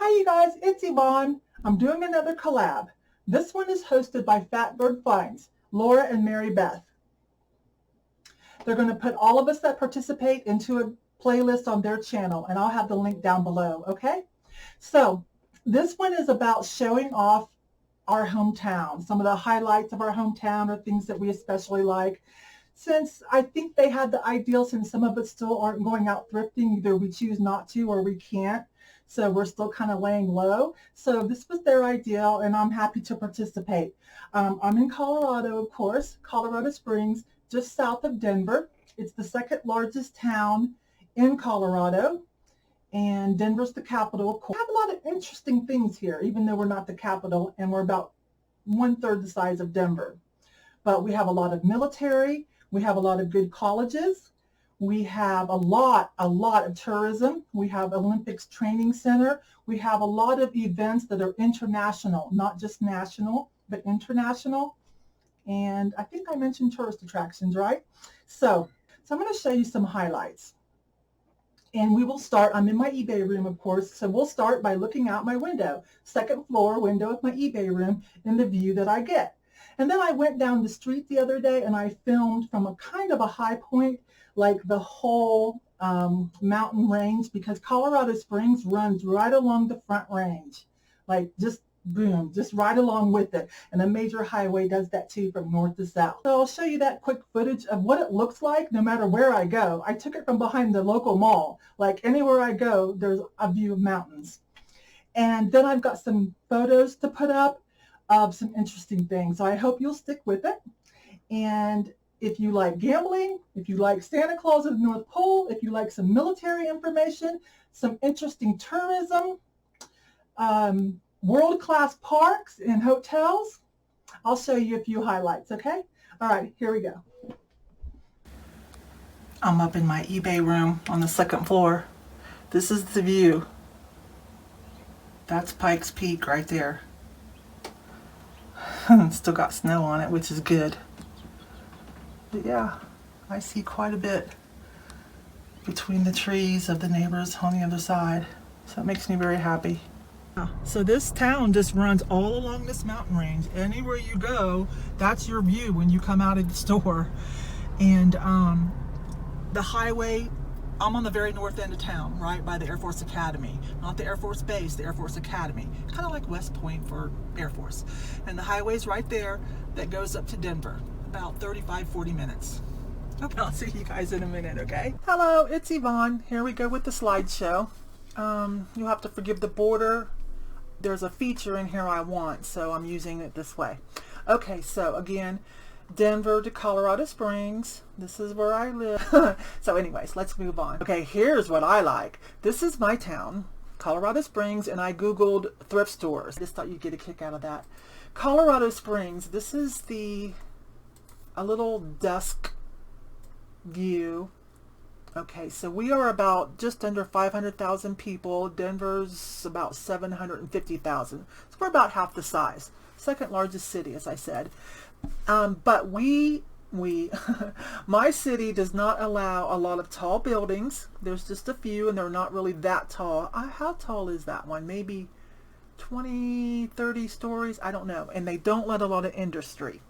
Hi you guys, it's Yvonne. I'm doing another collab. This one is hosted by Fatbird Finds, Laura and Mary Beth. They're going to put all of us that participate into a playlist on their channel, and I'll have the link down below, okay? So this one is about showing off our hometown, some of the highlights of our hometown or things that we especially like. Since I think they had the ideal, since some of us still aren't going out thrifting, either we choose not to or we can't. So we're still kind of laying low. So this was their ideal, and I'm happy to participate. I'm in Colorado, of course, Colorado Springs, just south of Denver. It's the second largest town in Colorado, and Denver's the capital, of course. We have a lot of interesting things here, even though we're not the capital, and we're about 1/3 the size of Denver. But we have a lot of military. We have a lot of good colleges. We have a lot of tourism. We have Olympics Training Center. We have a lot of events that are international, not just national, but international. And I think I mentioned tourist attractions, right? So I'm going to show you some highlights. And we will start, I'm in my eBay room, of course, so we'll start by looking out my window, second floor window of my eBay room, and the view that I get. And then I went down the street the other day and I filmed from a kind of a high point, like the whole mountain range, because Colorado Springs runs right along the Front Range, like just boom, just right along with it. And a major highway does that too from north to south. So I'll show you that quick footage of what it looks like no matter where I go. I took it from behind the local mall. Like anywhere I go, there's a view of mountains. And then I've got some photos to put up of some interesting things. So I hope you'll stick with it. And if you like gambling, if you like Santa Claus at the North Pole, if you like some military information, some interesting tourism, world-class parks and hotels, I'll show you a few highlights, okay? All right, here we go. I'm up in my eBay room on the second floor. This is the view. That's Pikes Peak right there. Still got snow on it, which is good. But yeah, I see quite a bit between the trees of the neighbors on the other side. So it makes me very happy. So this town just runs all along this mountain range. Anywhere you go, that's your view when you come out of the store. And the highway, I'm on the very north end of town, right by the Air Force Academy. Not the Air Force Base, the Air Force Academy. Kind of like West Point for Air Force. And the highway's right there that goes up to Denver. About 35-40 minutes. Okay, I'll see you guys in a minute, okay? Hello, it's Yvonne. Here we go with the slideshow. You'll have to forgive the border. There's a feature in here I want, so I'm using it this way. Okay, so again, Denver to Colorado Springs. This is where I live. So anyways, let's move on. Okay, here's what I like. This is my town, Colorado Springs, and I Googled thrift stores. Just thought you'd get a kick out of that. Colorado Springs, this is a little dusk view. Okay, so we are about just under 500,000 people. Denver's about 750,000. So we're about half the size. Second largest city, as I said. But my city does not allow a lot of tall buildings. There's just a few, and they're not really that tall. How tall is that one? Maybe 20, 30 stories? I don't know. And they don't let a lot of industry.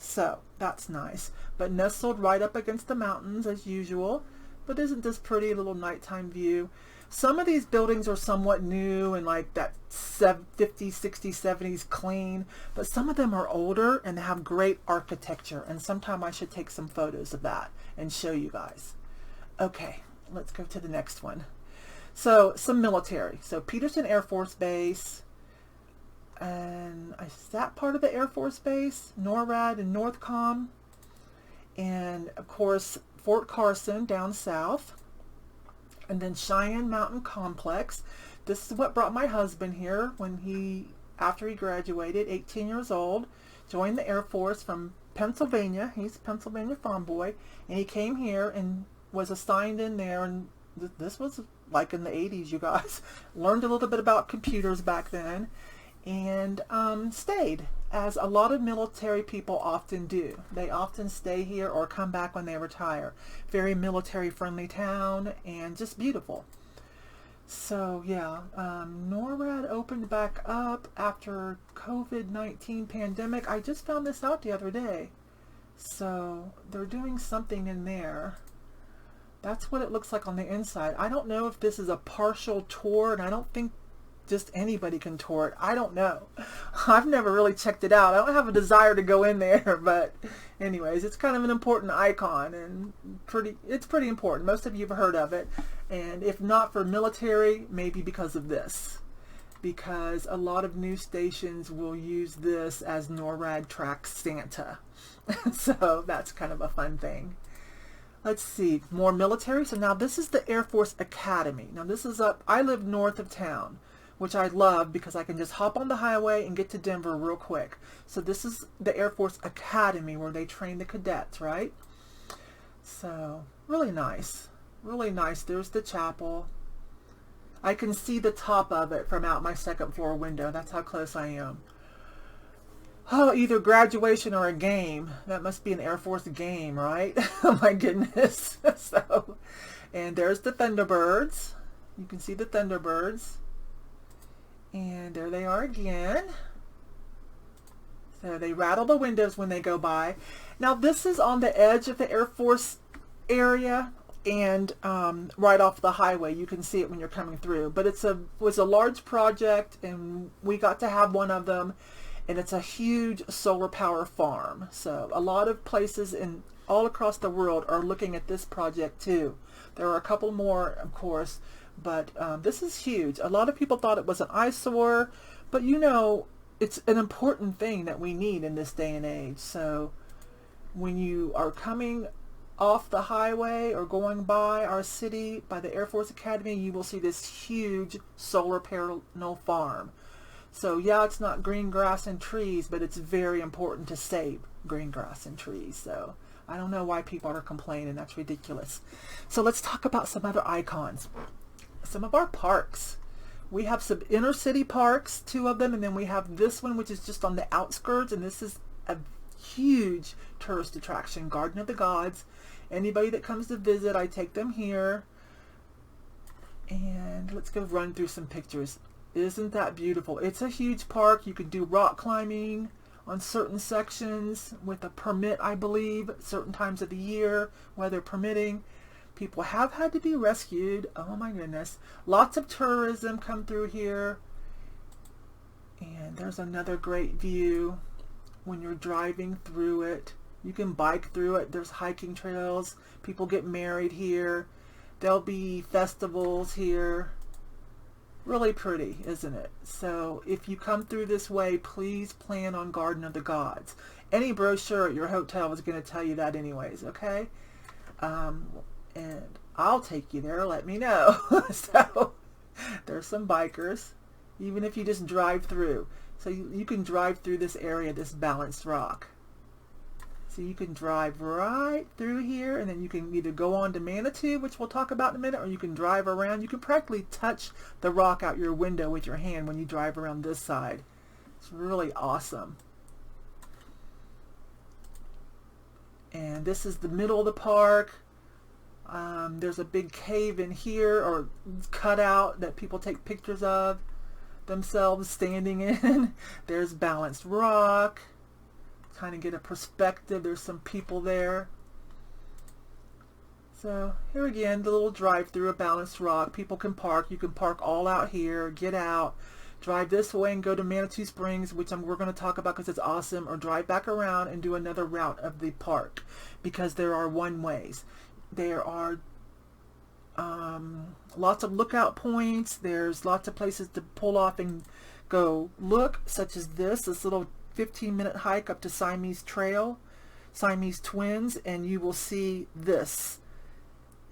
So that's nice, but nestled right up against the mountains as usual. But isn't this pretty little nighttime view? Some of these buildings are somewhat new and like that 50s, 60s, 70s clean, but some of them are older and they have great architecture, and sometime I should take some photos of that and show you guys. Okay, let's go to the next one. So some military. So Peterson Air Force Base. And is that part of the Air Force Base? NORAD and NORTHCOM. And of course, Fort Carson down south. And then Cheyenne Mountain Complex. This is what brought my husband here after he graduated, 18 years old, joined the Air Force from Pennsylvania. He's a Pennsylvania farm boy. And he came here and was assigned in there. And this was like in the 80s, you guys. Learned a little bit about computers back then. And stayed, as a lot of military people often do. They often stay here or come back when they retire. Very military friendly town and just beautiful. So yeah, NORAD opened back up after COVID-19 pandemic. I just found this out the other day. So they're doing something in there. That's what it looks like on the inside. I don't know if this is a partial tour, and I don't think just anybody can tour it. I don't know. I've never really checked it out. I don't have a desire to go in there, but anyways, it's kind of an important icon, and it's pretty important. Most of you have heard of it, and if not for military, maybe because of this, because a lot of news stations will use this as NORAD tracks Santa. So that's kind of a fun thing. Let's see, more military. So now this is the Air Force Academy. Now this is up, I live north of town, which I love because I can just hop on the highway and get to Denver real quick. So this is the Air Force Academy where they train the cadets, right? So really nice, really nice. There's the chapel. I can see the top of it from out my second floor window. That's how close I am. Oh, either graduation or a game. That must be an Air Force game, right? Oh my goodness. So, and there's the Thunderbirds. You can see the Thunderbirds. And there they are again. So they rattle the windows when they go by. Now this is on the edge of the Air Force area, and right off the highway. You can see it when you're coming through. But it was a large project, and we got to have one of them. And it's a huge solar power farm. So a lot of places all across the world are looking at this project too. There are a couple more, of course, but this is huge. A lot of people thought it was an eyesore, but you know, it's an important thing that we need in this day and age. So when you are coming off the highway or going by our city, by the Air Force Academy, you will see this huge solar panel farm. So yeah, it's not green grass and trees, but it's very important to save green grass and trees. So I don't know why people are complaining. That's ridiculous. So let's talk about some other icons. Some of our parks. We have some inner city parks, 2 of them, and then we have this one, which is just on the outskirts, and this is a huge tourist attraction, Garden of the Gods. Anybody that comes to visit, I take them here. And let's go run through some pictures. Isn't that beautiful? It's a huge park. You can do rock climbing on certain sections with a permit, I believe, certain times of the year, weather permitting. People have had to be rescued. Oh my goodness. Lots of tourism come through here. And there's another great view when you're driving through it. You can bike through it. There's hiking trails. People get married here. There'll be festivals here. Really pretty, isn't it? So if you come through this way, please plan on Garden of the Gods. Any brochure at your hotel is going to tell you that anyways, okay? And I'll take you there. Let me know. So there's some bikers, even if you just drive through. So you can drive through this area, this balanced rock. So you can drive right through here, and then you can either go on to Manitou, which we'll talk about in a minute, or you can drive around. You can practically touch the rock out your window with your hand when you drive around this side. It's really awesome. And this is the middle of the park. There's a big cave in here, or cut out, that people take pictures of themselves standing in. There's balanced rock. Kind of get a perspective. There's some people there. So here again, the little drive through a balanced rock. People can park. You can park all out here, get out, drive this way and go to Manitou Springs, which we're going to talk about because it's awesome, or drive back around and do another route of the park, because there are one-ways. There are lots of lookout points. There's lots of places to pull off and go look, such as this little 15-minute hike up to Siamese Trail, Siamese Twins, and you will see this.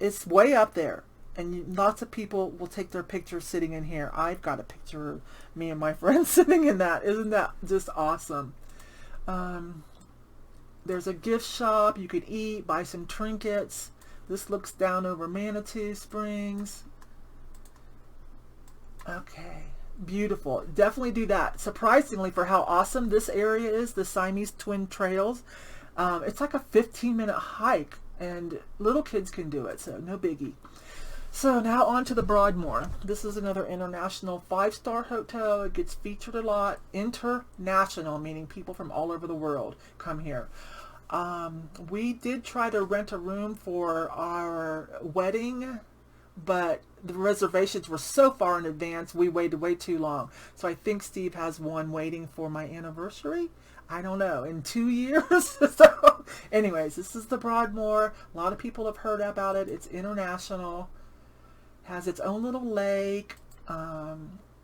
It's way up there, and lots of people will take their picture sitting in here. I've got a picture of me and my friends sitting in that. Isn't that just awesome? There's a gift shop. You could eat, buy some trinkets. This looks down over Manitou Springs. Okay. Beautiful. Definitely do that. Surprisingly, for how awesome this area is, the Siamese Twin Trails, it's like a 15-minute hike, and little kids can do it, so no biggie. So now on to the Broadmoor. This is another international 5-star hotel. It gets featured a lot. International, meaning people from all over the world come here. We did try to rent a room for our wedding, but the reservations were so far in advance, we waited way too long. So I think Steve has one waiting for my anniversary. I don't know, in 2 years. So anyways, this is the Broadmoor. A lot of people have heard about it. It's international. Has its own little lake,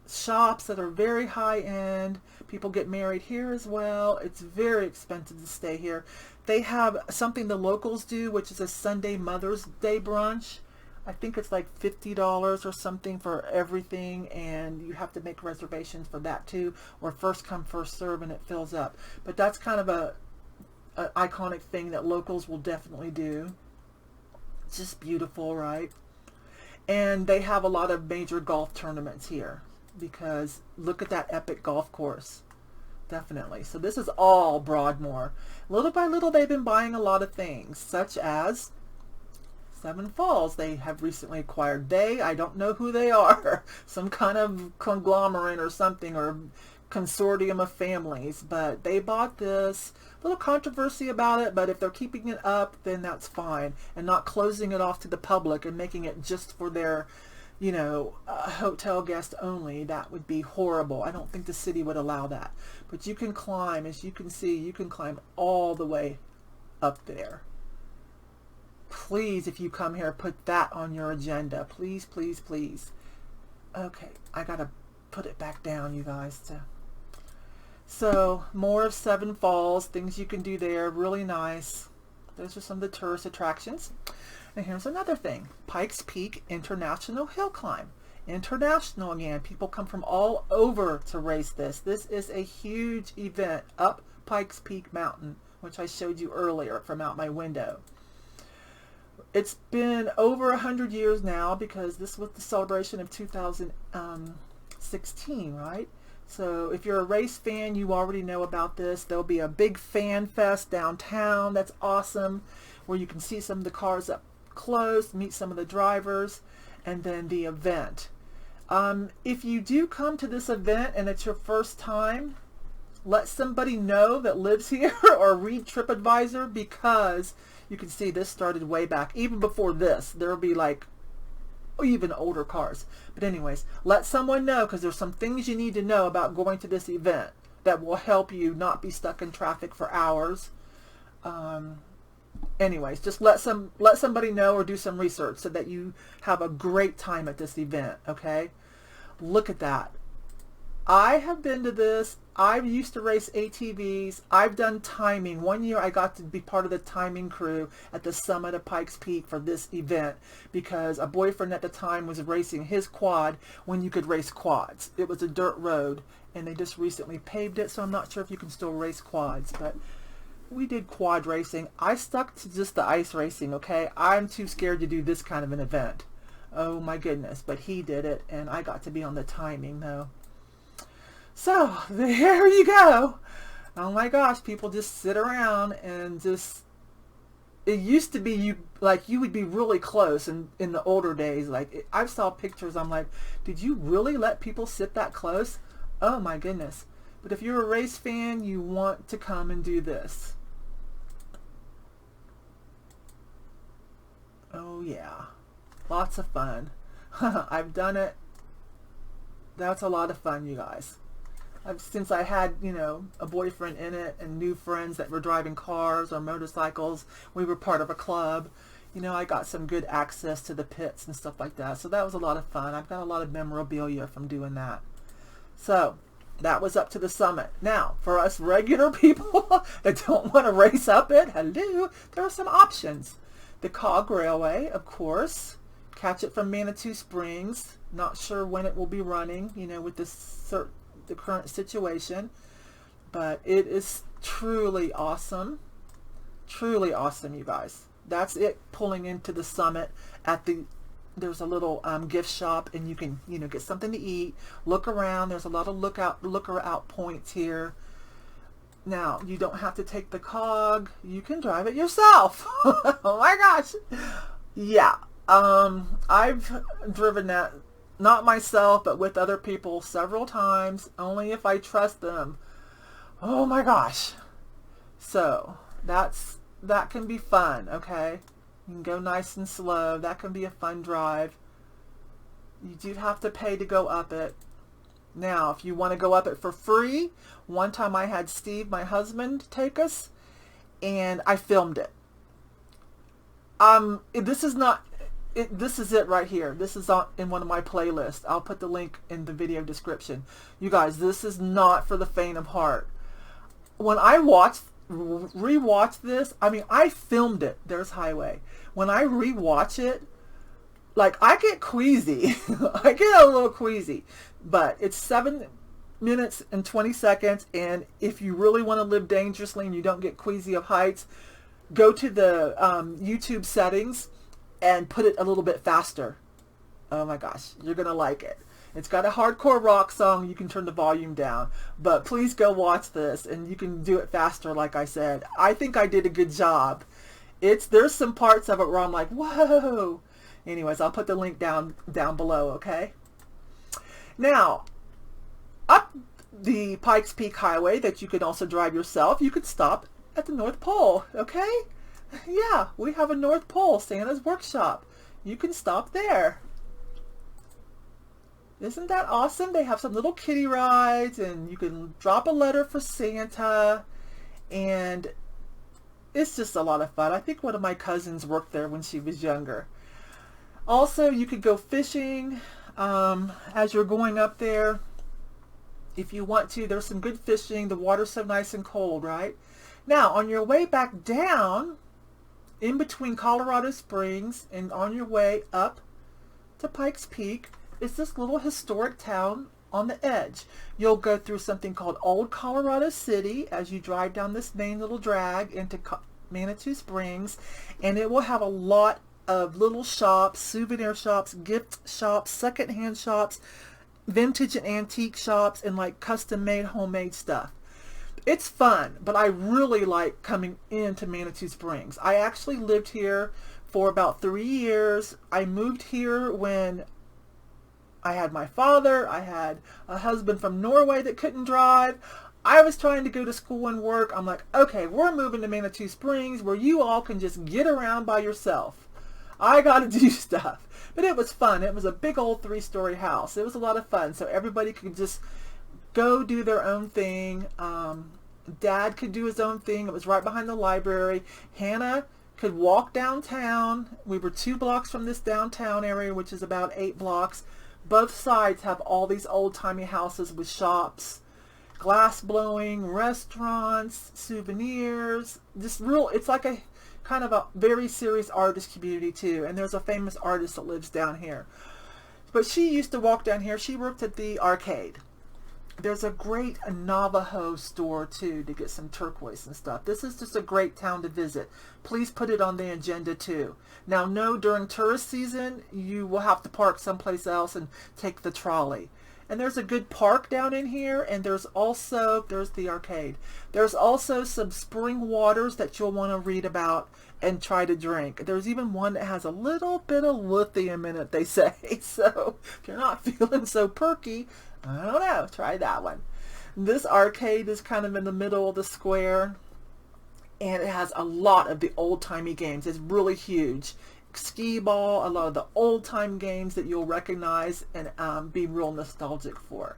shops that are very high end. People get married here as well. It's very expensive to stay here. They have something the locals do, which is a Sunday Mother's Day brunch. I think it's like $50 or something for everything, and you have to make reservations for that too, or first come first serve, and it fills up. But that's kind of a iconic thing that locals will definitely do. It's just beautiful, right? And they have a lot of major golf tournaments here, because look at that epic golf course. Definitely. So this is all Broadmoor. Little by little, they've been buying a lot of things, such as Seven Falls. They have recently acquired. I don't know who they are. Some kind of conglomerate or something, or consortium of families. But they bought this. A little controversy about it, but if they're keeping it up, then that's fine. And not closing it off to the public and making it just for their, you know, hotel guests only. That would be horrible. I don't think the city would allow that. But you can climb, as you can see, you can climb all the way up there. Please, if you come here, put that on your agenda. Please, please, please. Okay, I gotta put it back down, you guys. So, more of Seven Falls, things you can do there, really nice. Those are some of the tourist attractions. And here's another thing, Pikes Peak International Hill Climb. International again, people come from all over to race this. This is a huge event up Pikes Peak Mountain, which I showed you earlier from out my window. It's been over 100 years now, because this was the celebration of 2016, right? So if you're a race fan, you already know about this. There'll be a big fan fest downtown. That's awesome, where you can see some of the cars up close, meet some of the drivers, and then the event. If you do come to this event and it's your first time, let somebody know that lives here or read TripAdvisor, because you can see this started way back. Even before this, there'll be like even older cars. But anyways, let someone know, because there's some things you need to know about going to this event that will help you not be stuck in traffic for hours. Anyways, just let somebody know, or do some research so that you have a great time at this event. Okay, look at that. I have been to this. I used to race ATVs. I've done timing. One year I got to be part of the timing crew at the summit of Pikes Peak for this event, because a boyfriend at the time was racing his quad when you could race quads. It was a dirt road, and they just recently paved it, so I'm not sure if you can still race quads, but we did quad racing. I stuck to just the ice racing, okay? I'm too scared to do this kind of an event. Oh my goodness, but he did it, and I got to be on the timing though. So there you go. Oh my gosh, people just sit around and just, it used to be you would be really close in the older days. Like, I saw pictures, I'm like, did you really let people sit that close? Oh my goodness. But if you're a race fan, you want to come and do this. Oh yeah, lots of fun. I've done it. That's a lot of fun, you guys. Since I had, you know, a boyfriend in it and new friends that were driving cars or motorcycles, we were part of a club. You know, I got some good access to the pits and stuff like that. So that was a lot of fun. I've got a lot of memorabilia from doing that. So that was up to the summit. Now, for us regular people that don't want to race up it, hello, there are some options. The Cog Railway, of course. Catch it from Manitou Springs. Not sure when it will be running, you know, with the current situation, but it is truly awesome. Truly awesome, you guys. That's it, pulling into the summit. There's a little gift shop, and you can, you know, get something to eat, look around. There's a lot of looker out points here. Now, you don't have to take the cog. You can drive it yourself. Oh my gosh. Yeah. I've driven that, not myself, but with other people several times, only if I trust them. Oh my gosh. So that can be fun, okay? You can go nice and slow. That can be a fun drive. You do have to pay to go up it. Now, if you want to go up it for free, one time I had Steve, my husband, take us, and I filmed it. This is not, this is it right here. This is in one of my playlists. I'll put the link in the video description. You guys, this is not for the faint of heart. When I rewatch this, I mean, I filmed it. There's Highway. When I rewatch it, like, I get queasy. I get a little queasy. But it's 7 minutes and 20 seconds, and if you really want to live dangerously and you don't get queasy of heights, go to the YouTube settings and put it a little bit faster. Oh my gosh, you're going to like it. It's got a hardcore rock song. You can turn the volume down. But please go watch this, and you can do it faster, like I said. I think I did a good job. There's some parts of it where I'm like, whoa. Anyways, I'll put the link down below, okay? Now, up the Pikes Peak Highway that you can also drive yourself, you could stop at the North Pole, okay? Yeah, we have a North Pole, Santa's Workshop. You can stop there. Isn't that awesome? They have some little kiddie rides, and you can drop a letter for Santa, and it's just a lot of fun. I think one of my cousins worked there when she was younger. Also, you could go fishing as you're going up there. If you want to, there's some good fishing. The water's so nice and cold, right? Now, on your way back down, in between Colorado Springs and on your way up to Pikes Peak, is this little historic town on the edge. You'll go through something called Old Colorado City as you drive down this main little drag into Manitou Springs, and it will have a lot of little shops, souvenir shops, gift shops, secondhand shops, vintage and antique shops, and like custom made homemade stuff. It's fun, but I really like coming into Manitou Springs. I actually lived here for about 3 years. I moved here when I had my father. I had a husband from Norway that couldn't drive. I was trying to go to school and work. I'm like, okay, we're moving to Manitou Springs where you all can just get around by yourself. I got to do stuff. But it was fun. It was a big old 3-story house. It was a lot of fun. So everybody could just go do their own thing. Dad could do his own thing. It was right behind the library. Hannah could walk downtown. We were 2 blocks from this downtown area, which is about 8 blocks. Both sides have all these old-timey houses with shops, glass blowing, restaurants, souvenirs. Just real, it's like a kind of a very serious artist community too. And there's a famous artist that lives down here. But she used to walk down here. She worked at the arcade. There's a great Navajo store too to get some turquoise and stuff. This is just a great town to visit. Please put it on the agenda too. Now, no, during tourist season, you will have to park someplace else and take the trolley. And there's a good park down in here, and there's the arcade. There's also some spring waters that you'll want to read about and try to drink. There's even one that has a little bit of lithium in it, they say. So if you're not feeling so perky, I don't know, try that one. This arcade is kind of in the middle of the square, and it has a lot of the old-timey games. It's really huge. Skee ball, a lot of the old-time games that you'll recognize and be real nostalgic for.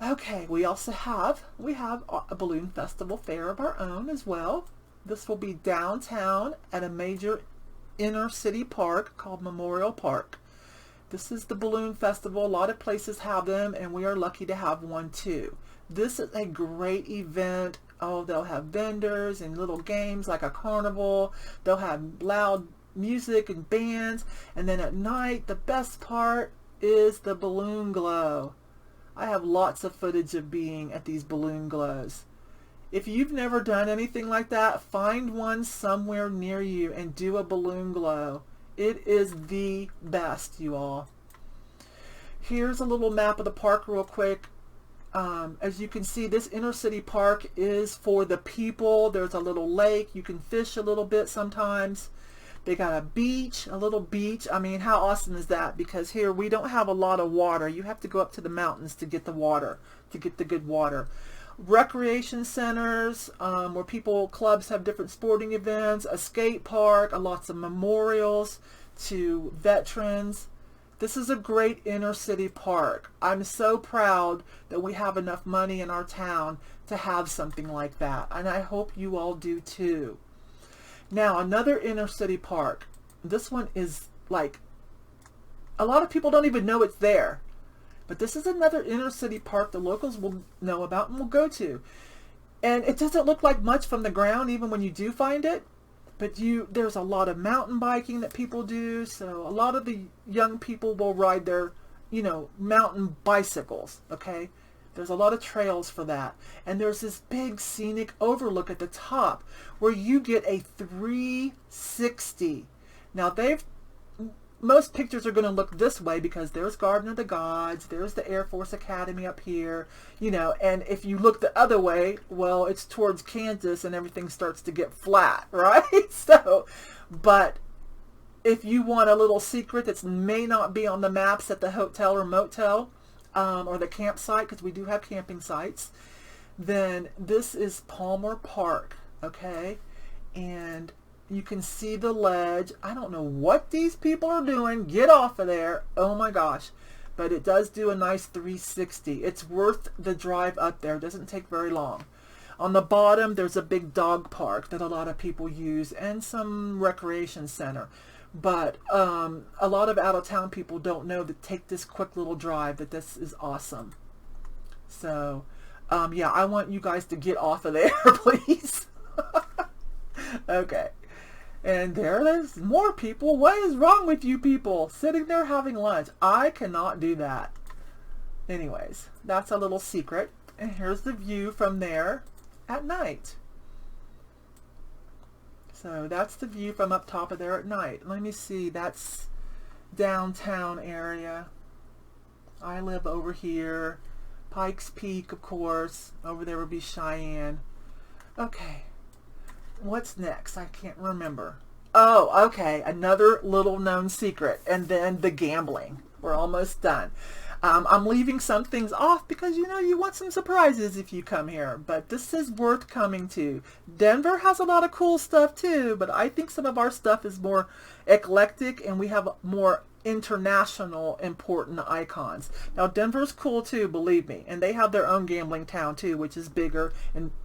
Okay, we have a balloon festival fair of our own as well. This will be downtown at a major inner city park called Memorial Park. This is the balloon festival. A lot of places have them, and we are lucky to have one too. This is a great event. Oh, they'll have vendors and little games like a carnival. They'll have loud music and bands. And then at night, the best part is the balloon glow. I have lots of footage of being at these balloon glows. If you've never done anything like that, find one somewhere near you and do a balloon glow. It is the best, you all. Here's a little map of the park real quick. As you can see, this inner city park is for the people. There's a little lake. You can fish a little bit sometimes. They got a beach, a little beach. I mean, how awesome is that? Because here we don't have a lot of water. You have to go up to the mountains to get the water, to get the good water. Recreation centers where clubs have different sporting events, a skate park, lots of memorials to veterans. This is a great inner city park. I'm so proud that we have enough money in our town to have something like that, and I hope you all do too. Now, another inner city park. This one is like, a lot of people don't even know it's there. But this is another inner city park the locals will know about and will go to. And it doesn't look like much from the ground, even when you do find it. But there's a lot of mountain biking that people do. So a lot of the young people will ride their, mountain bicycles, okay? There's a lot of trails for that. And there's this big scenic overlook at the top where you get a 360. Now, most pictures are going to look this way because there's Garden of the Gods, there's the Air Force Academy up here, and if you look the other way, well, it's towards Kansas and everything starts to get flat, right? But if you want a little secret that may not be on the maps at the hotel or motel, or the campsite, because we do have camping sites, then this is Palmer Park, okay? And you can see the ledge. I don't know what these people are doing. Get off of there. Oh my gosh. But it does do a nice 360. It's worth the drive up there. It doesn't take very long. On the bottom, there's a big dog park that a lot of people use and some recreation center. But a lot of out-of-town people don't know to take this quick little drive, that this is awesome. So, yeah, I want you guys to get off of there, please. Okay. And there's more people. What is wrong with you people? Sitting there having lunch. I cannot do that. Anyways, that's a little secret. And here's the view from there at night. So that's the view from up top of there at night. Let me see. That's downtown area. I live over here. Pikes Peak, of course. Over there would be Cheyenne. Okay. What's next? I can't remember. Oh, okay. Another little known secret. And then the gambling. We're almost done. I'm leaving some things off because, you want some surprises if you come here. But this is worth coming to. Denver has a lot of cool stuff too, but I think some of our stuff is more eclectic and we have more international important icons. Now, Denver's cool too, believe me. And they have their own gambling town too, which is bigger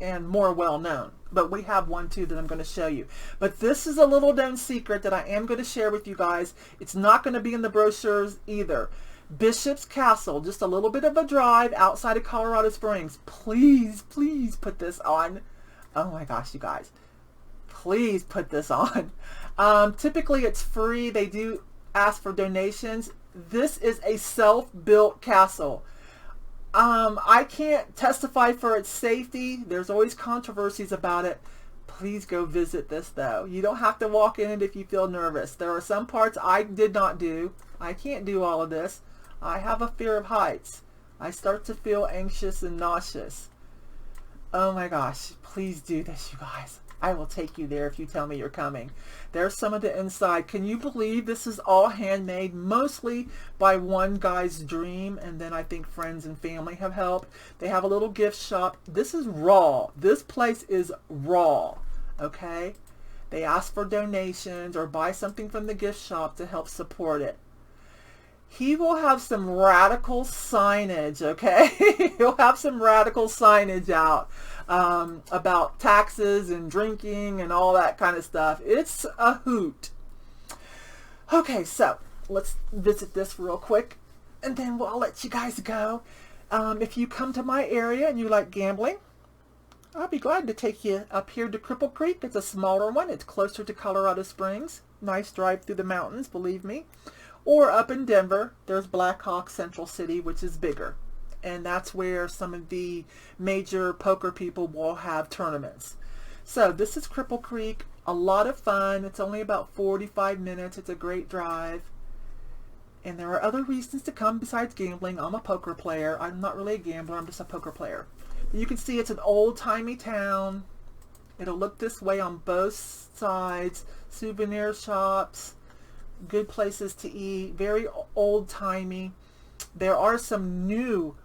and more well known. But we have one too that I'm going to show you. But this is a little known secret that I am going to share with you guys. It's not going to be in the brochures either. Bishop's Castle, just a little bit of a drive outside of Colorado Springs. Please, please put this on. Oh my gosh, you guys. Please put this on. Typically it's free. They do ask for donations. This is a self-built castle. I can't testify for its safety. There's always controversies about it. Please go visit this though. You don't have to walk in it if you feel nervous. There are some parts I did not do. I can't do all of this. I have a fear of heights. I start to feel anxious and nauseous. Oh my gosh. Please do this, you guys. I will take you there if you tell me you're coming. There's some of the inside. Can you believe this is all handmade, mostly by one guy's dream, and then I think friends and family have helped. They have a little gift shop. This is raw. This place is raw, okay? They ask for donations or buy something from the gift shop to help support it. He will have some radical signage, okay? He'll have some radical signage out about taxes and drinking and all that kind of stuff. It's a hoot. Okay, so let's visit this real quick, and then I'll let you guys go. If you come to my area and you like gambling, I'll be glad to take you up here to Cripple Creek. It's a smaller one. It's closer to Colorado Springs. Nice drive through the mountains, believe me. Or up in Denver, there's Black Hawk Central City, which is bigger. And that's where some of the major poker people will have tournaments. So this is Cripple Creek. A lot of fun. It's only about 45 minutes. It's a great drive. And there are other reasons to come besides gambling. I'm a poker player. I'm not really a gambler. I'm just a poker player. But you can see it's an old-timey town. It'll look this way on both sides. Souvenir shops, good places to eat, very old-timey. There are some new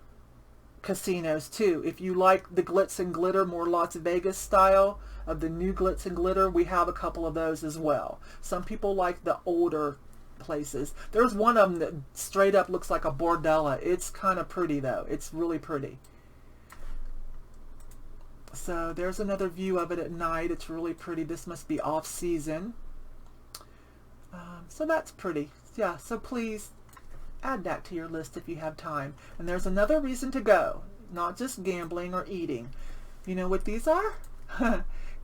casinos too. If you like the glitz and glitter, more Las Vegas style of the new glitz and glitter, we have a couple of those as well. Some people like the older places. There's one of them that straight up looks like a bordella. It's kind of pretty though. It's really pretty. So there's another view of it at night. It's really pretty. This must be off season. So that's pretty. Yeah, so please add that to your list if you have time. And there's another reason to go, not just gambling or eating. You know what these are?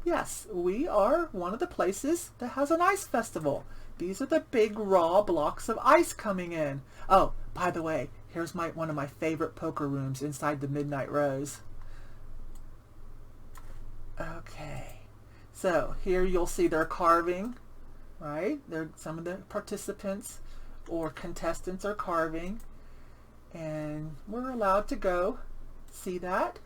Yes, we are one of the places that has an ice festival. These are the big raw blocks of ice coming in. Oh, by the way, here's one of my favorite poker rooms inside the Midnight Rose. Okay, so here you'll see they're carving, right? Some of the participants or contestants are carving, and we're allowed to go see that.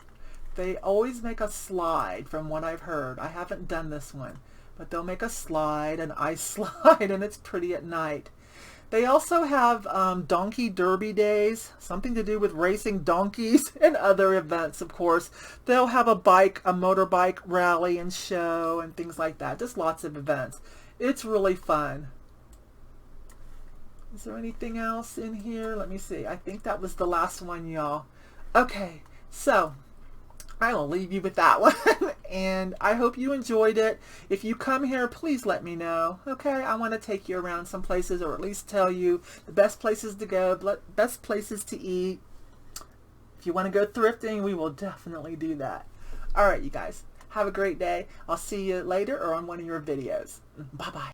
They always make a slide, from what I've heard. I haven't done this one, but they'll make a slide, an ice slide, and it's pretty at night. They also have donkey derby days, something to do with racing donkeys, and other events, of course. They'll have a motorbike rally and show and things like that. Just lots of events. It's really fun. Is there anything else in here? Let me see. I think that was the last one, y'all. Okay, so I will leave you with that one. And I hope you enjoyed it. If you come here, please let me know. Okay, I want to take you around some places, or at least tell you the best places to go, best places to eat. If you want to go thrifting, we will definitely do that. All right, you guys, have a great day. I'll see you later or on one of your videos. Bye-bye.